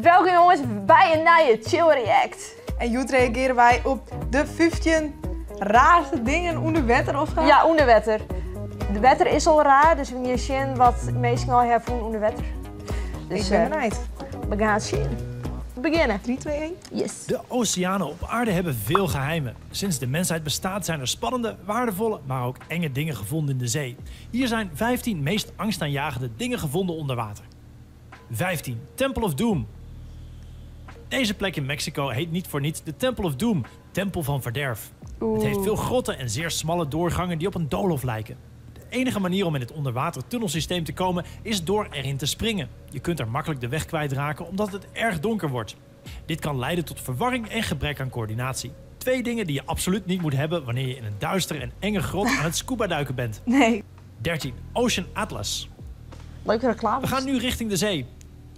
Welkom jongens bij een nieuwe Chill React. En Joet reageren wij op de 15 raarste dingen onder wetter of zo? Ja, onder wetter. De wetter is al raar, dus we gaan zien wat mensen al hebben onder wetter. Dus, ik ben benieuwd. We gaan het zien. We beginnen. 3, 2, 1. Yes. De oceanen op aarde hebben veel geheimen. Sinds de mensheid bestaat zijn er spannende, waardevolle, maar ook enge dingen gevonden in de zee. Hier zijn 15 meest angstaanjagende dingen gevonden onder water. 15. Temple of Doom. Deze plek in Mexico heet niet voor niets de Temple of Doom, tempel van verderf. Het heeft veel grotten en zeer smalle doorgangen die op een doolhof lijken. De enige manier om in het onderwatertunnelsysteem te komen is door erin te springen. Je kunt er makkelijk de weg kwijtraken omdat het erg donker wordt. Dit kan leiden tot verwarring en gebrek aan coördinatie. 2 dingen die je absoluut niet moet hebben wanneer je in een duistere en enge grot aan het scuba duiken bent. Nee. 13. Ocean Atlas. Leuke reclame. We gaan nu richting de zee.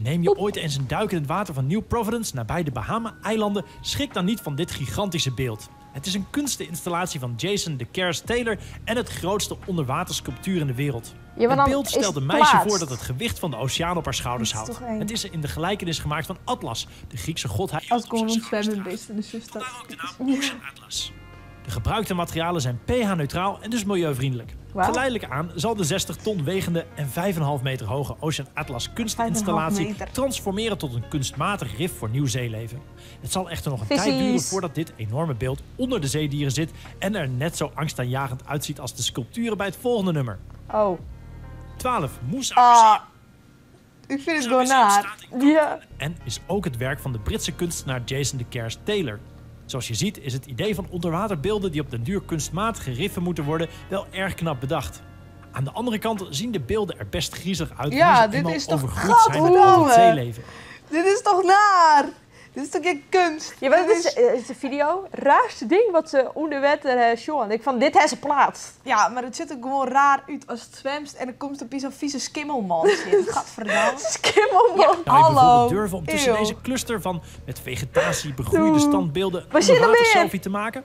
Neem je ooit eens een duik in het water van New Providence nabij de Bahama-eilanden, schrik dan niet van dit gigantische beeld. Het is een kunsteninstallatie van Jason de Cares Taylor en het grootste onderwatersculptuur in de wereld. Ja, maar het dan beeld is stelt een het meisje plaatst. voor dat het gewicht van de oceaan op haar schouders Dat is houdt. toch eng. Het is in de gelijkenis gemaakt van Atlas, de Griekse godheid. Als ik gewoon zwemmen best in de zuster. Vandaar ook de naam Ocean Atlas. De gebruikte materialen zijn pH-neutraal en dus milieuvriendelijk. Wauw. Geleidelijk aan zal de 60 ton wegende en 5,5 meter hoge Ocean Atlas kunstinstallatie 5,5 meter. transformeren tot een kunstmatig rif voor nieuw zeeleven. Het zal echter nog een Vissies. tijd duren voordat dit enorme beeld onder de zeedieren zit en er net zo angstaanjagend uitziet als de sculpturen bij het volgende nummer. Oh. 12. Moussa Ah, ik vind het gewoon naar. Ja. en is ook het werk van de Britse kunstenaar Jason de Cares Taylor. Zoals je ziet is het idee van onderwaterbeelden die op den duur kunstmatige riffen moeten worden wel erg knap bedacht. Aan de andere kant zien de beelden er best griezelig uit Ja, wanneer ze dit eenmaal is toch overgroeid zijn met al het gadverdamme. zeeleven. Dit is toch naar? Dit is toch geen kunst? Ja, maar Dit dit is de video. Raarste ding wat ze onder wetter showen. Ik van dit heeft ze plaats. Ja, maar het ziet er gewoon raar uit als het zwemst en er komt op zo'n vieze skimmelman zitten. Gadverdamme. Skimmelman. Zou je Hallo. bijvoorbeeld durven om tussen Eeuw. deze cluster van met vegetatie begroeide standbeelden Waar zit er onderwater meer? selfie te maken?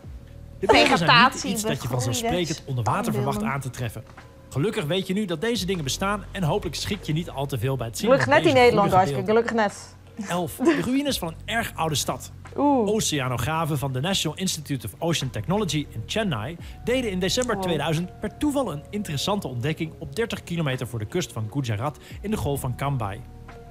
De beelden zijn niet Vegetatie iets dat je vanzelfsprekend onder water verwacht aan te treffen. Gelukkig weet je nu dat deze dingen bestaan en hopelijk schrik je niet al te veel bij het zien Gelukkig van net in deze Nederland, gruwelijke guys. beelden. Gelukkig net. 11. De ruïnes van een erg oude stad. Oeh. Oceanografen van de National Institute of Ocean Technology in Chennai deden in december 2000 per toeval een interessante ontdekking op 30 kilometer voor de kust van Gujarat in de golf van Cambay.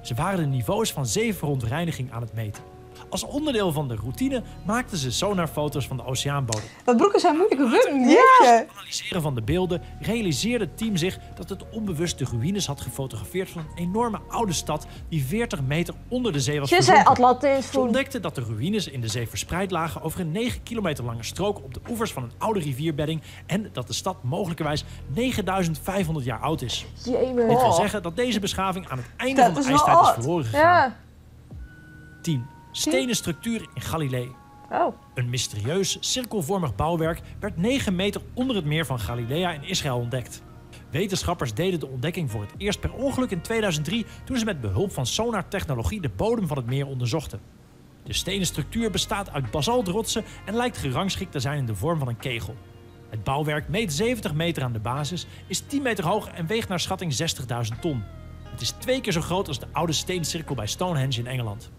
Ze waren de niveaus van zeeverontreiniging aan het meten. Als onderdeel van de routine maakten ze sonarfoto's van de oceaanbodem. Dat broeken zijn moeilijke wurm. Ja. Jeetje. Analyseren van de beelden realiseerde het team zich dat het onbewust de ruïnes had gefotografeerd van een enorme oude stad die 40 meter onder de zee was Je zei verzonken. Atlantis Ze toen. ontdekten dat de ruïnes in de zee verspreid lagen over een 9 kilometer lange strook op de oevers van een oude rivierbedding en dat de stad mogelijkerwijs 9500 jaar oud is. Jemig. Dit wil zeggen dat deze beschaving aan het einde Dat van is de wel ijstijd is oud. verloren gegaan. Ja. 10. Stenen structuur in Galilee. Oh. Een mysterieus, cirkelvormig bouwwerk werd 9 meter onder het meer van Galilea in Israël ontdekt. Wetenschappers deden de ontdekking voor het eerst per ongeluk in 2003 toen ze met behulp van sonartechnologie de bodem van het meer onderzochten. De stenen structuur bestaat uit basaltrotsen en lijkt gerangschikt te zijn in de vorm van een kegel. Het bouwwerk meet 70 meter aan de basis, is 10 meter hoog en weegt naar schatting 60.000 ton. Het is 2 keer zo groot als de oude steencirkel bij Stonehenge in Engeland.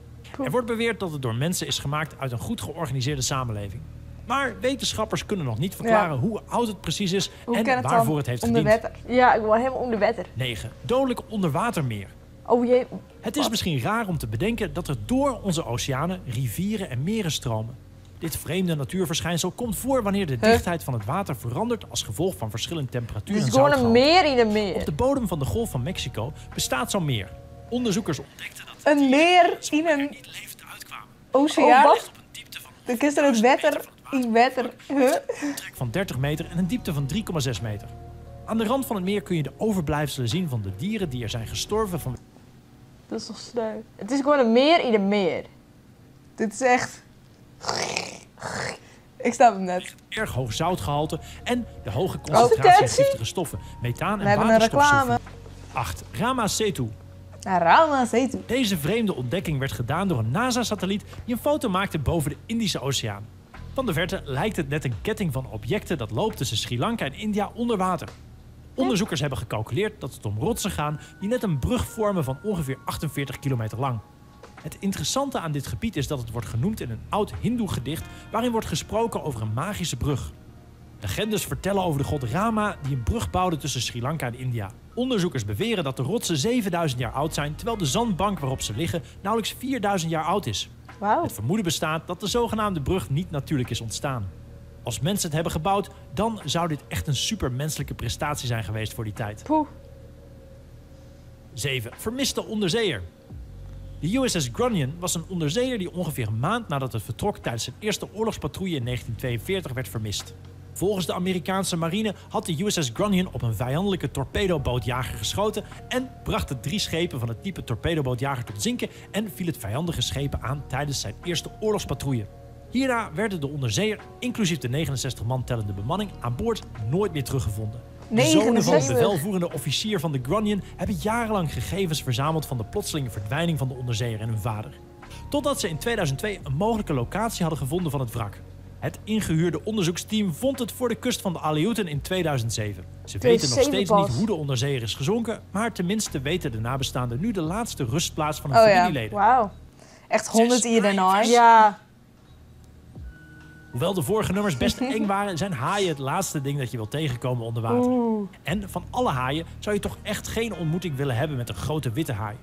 Er wordt beweerd dat het door mensen is gemaakt uit een goed georganiseerde samenleving. Maar wetenschappers kunnen nog niet verklaren hoe oud het precies is Hoe en kan het waarvoor dan het heeft onder gediend. wetter? Ja, ik wil helemaal onder wetter. 9. Dodelijk onderwatermeer. Oh jee. Het is misschien raar om te bedenken dat er door onze oceanen rivieren en meren stromen. Dit vreemde natuurverschijnsel komt voor wanneer de dichtheid van het water verandert als gevolg van verschillende temperatuur Het en is gewoon een zoutgehalte. meer in een meer. Op de bodem van de Golf van Mexico bestaat zo'n meer. Onderzoekers ontdekten dat Een meer in een niet levend uitkwamen. oceaan. Oh, wat? Op een diepte van Dan is er het wetter in wetter. Huh? een trek van 30 meter en een diepte van 3,6 meter. Aan de rand van het meer kun je de overblijfselen zien van de dieren die er zijn gestorven van Dat is toch sneu. Het is gewoon een meer in een meer. Dit is echt... Ik snap hem net. erg hoog zoutgehalte en de hoge concentratie van Advertentie? giftige stoffen, methaan We en hebben een waterstofsulfiet. reclame. 8. Rama Setu. Rama Setu. Deze vreemde ontdekking werd gedaan door een NASA-satelliet die een foto maakte boven de Indische Oceaan. Van de verte lijkt het net een ketting van objecten dat loopt tussen Sri Lanka en India onder water. Onderzoekers hebben gecalculeerd dat het om rotsen gaan die net een brug vormen van ongeveer 48 kilometer lang. Het interessante aan dit gebied is dat het wordt genoemd in een oud hindoe gedicht waarin wordt gesproken over een magische brug. Legendes vertellen over de god Rama die een brug bouwde tussen Sri Lanka en India. Onderzoekers beweren dat de rotsen 7000 jaar oud zijn, terwijl de zandbank waarop ze liggen nauwelijks 4000 jaar oud is. Wauw. Het vermoeden bestaat dat de zogenaamde brug niet natuurlijk is ontstaan. Als mensen het hebben gebouwd, dan zou dit echt een supermenselijke prestatie zijn geweest voor die tijd. Poeh. 7. Vermiste onderzeeër. De USS Grunion was een onderzeeër die ongeveer een maand nadat het vertrok tijdens zijn eerste oorlogspatrouille in 1942 werd vermist. Volgens de Amerikaanse marine had de USS Grunion op een vijandelijke torpedobootjager geschoten en bracht het 3 schepen van het type torpedobootjager tot zinken en viel het vijandige schepen aan tijdens zijn eerste oorlogspatrouille. Hierna werden de onderzeeër, inclusief de 69 man tellende bemanning, aan boord nooit meer teruggevonden. De zonen van de 69. bevelvoerende officier van de Grunion hebben jarenlang gegevens verzameld van de plotselinge verdwijning van de onderzeeër en hun vader. Totdat ze in 2002 een mogelijke locatie hadden gevonden van het wrak. Het ingehuurde onderzoeksteam vond het voor de kust van de Aleuten in 2007. Ze weten nog 2007 steeds pas. niet hoe de onderzeeër is gezonken, maar tenminste weten de nabestaanden nu de laatste rustplaats van hun Oh ja. familieleden. Wauw. Echt 100 jaar daarna. Ja. Hoewel de vorige nummers best eng waren, zijn haaien het laatste ding dat je wilt tegenkomen onder water. Oeh. En van alle haaien zou je toch echt geen ontmoeting willen hebben met een grote witte haai.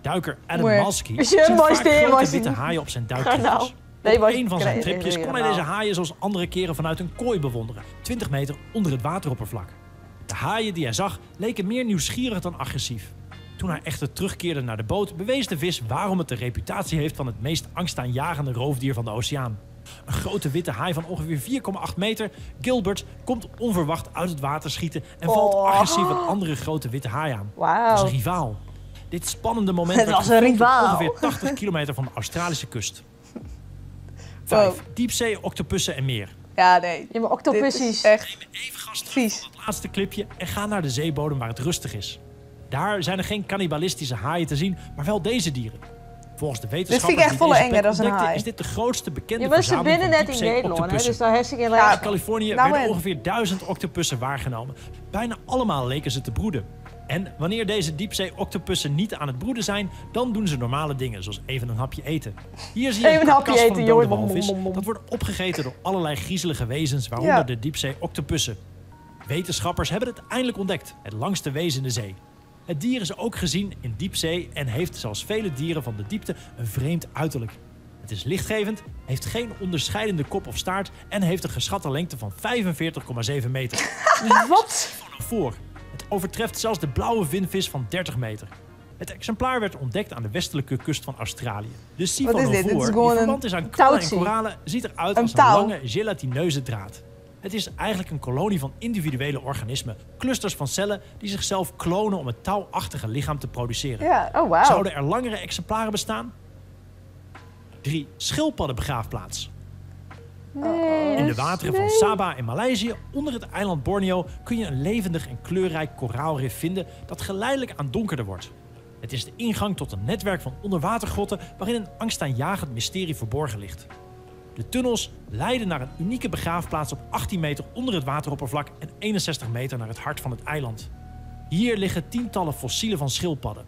Duiker Adam Mooi. Malski Is ziet je vaak mooiste grote emotie? witte haaien op zijn Ga nou. duiktripjes. Nee, Op was- een van zijn nee, tripjes nee, kon hij nee, deze nee. haaien zoals andere keren vanuit een kooi bewonderen, 20 meter onder het wateroppervlak. De haaien die hij zag leken meer nieuwsgierig dan agressief. Toen hij echter terugkeerde naar de boot, bewees de vis waarom het de reputatie heeft van het meest angstaanjagende roofdier van de oceaan. Een grote witte haai van ongeveer 4,8 meter, Gilbert, komt onverwacht uit het water schieten en valt Oh. agressief een andere grote witte haai aan. Dat is Wauw. een rivaal. Dit spannende moment Het werd was een gefilmd op rivaal. ongeveer 80 kilometer van de Australische kust. 5. Wow. Diepzee, octopussen en meer. Ja, nee. Ja, maar Dit octopussies. is echt Even gas terug vies. van het laatste clipje en ga naar de zeebodem waar het rustig is. Daar zijn er geen cannibalistische haaien te zien, maar wel deze dieren. Volgens de wetenschappers vind ik echt die volle deze enger plek dan een ontdekten, haai. is dit de grootste bekende Je was er verzameling binnen van net in diepzee Nederland, hè? octopussen. Dus daar hartstikke in In leuk. Californië Nou, werden en- ongeveer 1000 octopussen waargenomen. Bijna allemaal leken ze te broeden. En wanneer deze diepzee-octopussen niet aan het broeden zijn, dan doen ze normale dingen, zoals even een hapje eten. Hier zie je Even een hapje karkas van eten, een dode jongen. walvis. Mom, mom, mom. Dat wordt opgegeten door allerlei griezelige wezens, waaronder Ja. de diepzee-octopussen. Wetenschappers hebben het eindelijk ontdekt, het langste wezen in de zee. Het dier is ook gezien in diepzee en heeft, zoals vele dieren van de diepte, een vreemd uiterlijk. Het is lichtgevend, heeft geen onderscheidende kop of staart en heeft een geschatte lengte van 45,7 meter. Wat? Voor. Het overtreft zelfs de blauwe vinvis van 30 meter. Het exemplaar werd ontdekt aan de westelijke kust van Australië. De Wat is dit? Dit is siphonophore, die gewoon verwant is aan kwallen en touwtje. koralen, ziet eruit Een als een touw. lange gelatineuze draad. Het is eigenlijk een kolonie van individuele organismen, clusters van cellen die zichzelf klonen om het touwachtige lichaam te produceren. Ja. Oh, wauw. Zouden er langere exemplaren bestaan? 3. Schildpaddenbegraafplaats. Nee. In de wateren van Sabah in Maleisië, onder het eiland Borneo, kun je een levendig en kleurrijk koraalrif vinden dat geleidelijk aan donkerder wordt. Het is de ingang tot een netwerk van onderwatergrotten waarin een angstaanjagend mysterie verborgen ligt. De tunnels leiden naar een unieke begraafplaats op 18 meter onder het wateroppervlak en 61 meter naar het hart van het eiland. Hier liggen tientallen fossielen van schildpadden.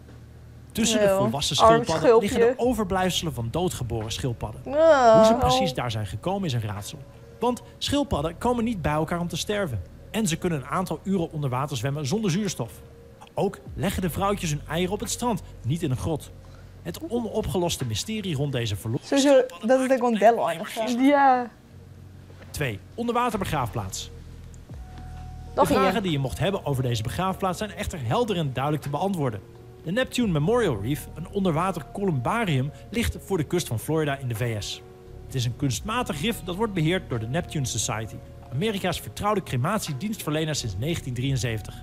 Tussen de Wel, volwassen arm schildpadden schulpje. liggen de overblijfselen van doodgeboren schildpadden. Oh. Hoe ze precies daar zijn gekomen is een raadsel. Want schildpadden komen niet bij elkaar om te sterven. En ze kunnen een aantal uren onder water zwemmen zonder zuurstof. Ook leggen de vrouwtjes hun eieren op het strand, niet in een grot. Het onopgeloste mysterie rond deze verloren Sowieso, dat is de Gondello of zo. Ja. 2. Onderwaterbegraafplaats. Nog De vragen hier. die je mocht hebben over deze begraafplaats zijn echter helder en duidelijk te beantwoorden. De Neptune Memorial Reef, een onderwater columbarium, ligt voor de kust van Florida in de VS. Het is een kunstmatig rif dat wordt beheerd door de Neptune Society, Amerika's vertrouwde crematiedienstverlener sinds 1973.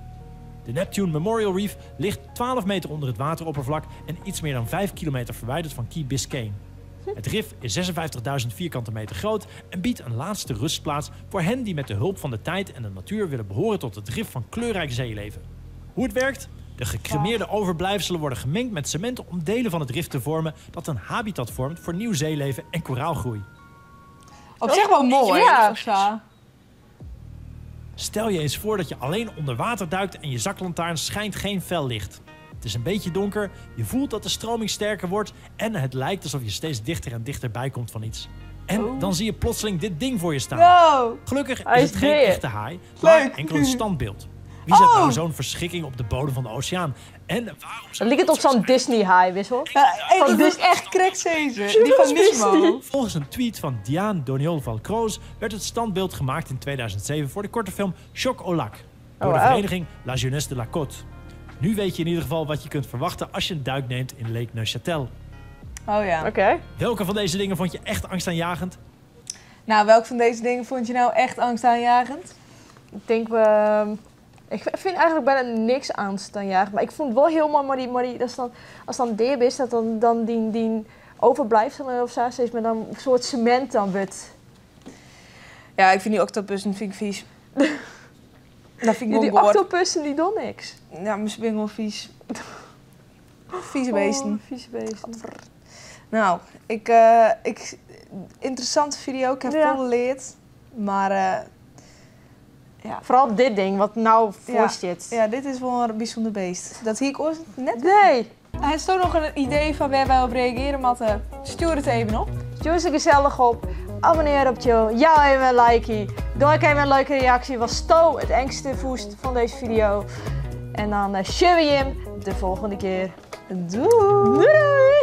De Neptune Memorial Reef ligt 12 meter onder het wateroppervlak en iets meer dan 5 kilometer verwijderd van Key Biscayne. Het rif is 56.000 vierkante meter groot en biedt een laatste rustplaats voor hen die met de hulp van de tijd en de natuur willen behoren tot het rif van kleurrijk zeeleven. Hoe het werkt? De gecremeerde overblijfselen worden gemengd met cement om delen van het rif te vormen dat een habitat vormt voor nieuw zeeleven en koraalgroei. Op zich wel mooi. Ja. Of zo. Stel je eens voor dat je alleen onder water duikt en je zaklantaarn schijnt geen fel licht. Het is een beetje donker, je voelt dat de stroming sterker wordt en het lijkt alsof je steeds dichter en dichterbij komt van iets. En dan zie je plotseling dit ding voor je staan. Wow. Gelukkig Hij is is het geen weer. echte haai, maar Leuk. enkel een standbeeld. Wie zet nou zo'n verschrikking op de bodem van de oceaan? En waarom Dan zou ligt het op zo'n Disney-haai, wissel. Ja, hey, dat is echt cracksezen. Die van Nismo. Volgens een tweet van Diane Doniol Valcroze werd het standbeeld gemaakt in 2007 voor de korte film Choc au Lac door de wauw. vereniging La Jeunesse de la Côte. Nu weet je in ieder geval wat je kunt verwachten als je een duik neemt in Lake Neuchâtel. Oh ja. Oké. Welke van deze dingen vond je echt angstaanjagend? Nou, welk van deze dingen vond je nou echt angstaanjagend? Ik denk ik vind eigenlijk bijna niks angstaanjagend. Maar ik vond het wel heel mooi, maar die dat is dan, als dan deel is, dat dan die overblijfselen of zo steeds met dan een soort cement dan wordt. Ja, ik vind die octopussen vind ik vies. Dat vind ik Die wel boord. octopussen die doen niks. Ja, mijn vind ik wel vies. Vieze beesten. Oh, vieze beesten. Nou, interessante video. Ik heb Ja. veel geleerd. Maar Ja, vooral dit ding wat nou voor zit. ja, dit is wel een bijzonder beest. Dat zie ik ooit net. Nee. Hij heeft ook nog een idee van waar wij op reageren, Matte. Stuur het even op. Stuur ze gezellig op. Abonneer op Joe. Jou even een likeie. Doe ik even een leuke reactie. Was Sto het engste voest van deze video. En dan zien we hem de volgende keer. Doei! Doei!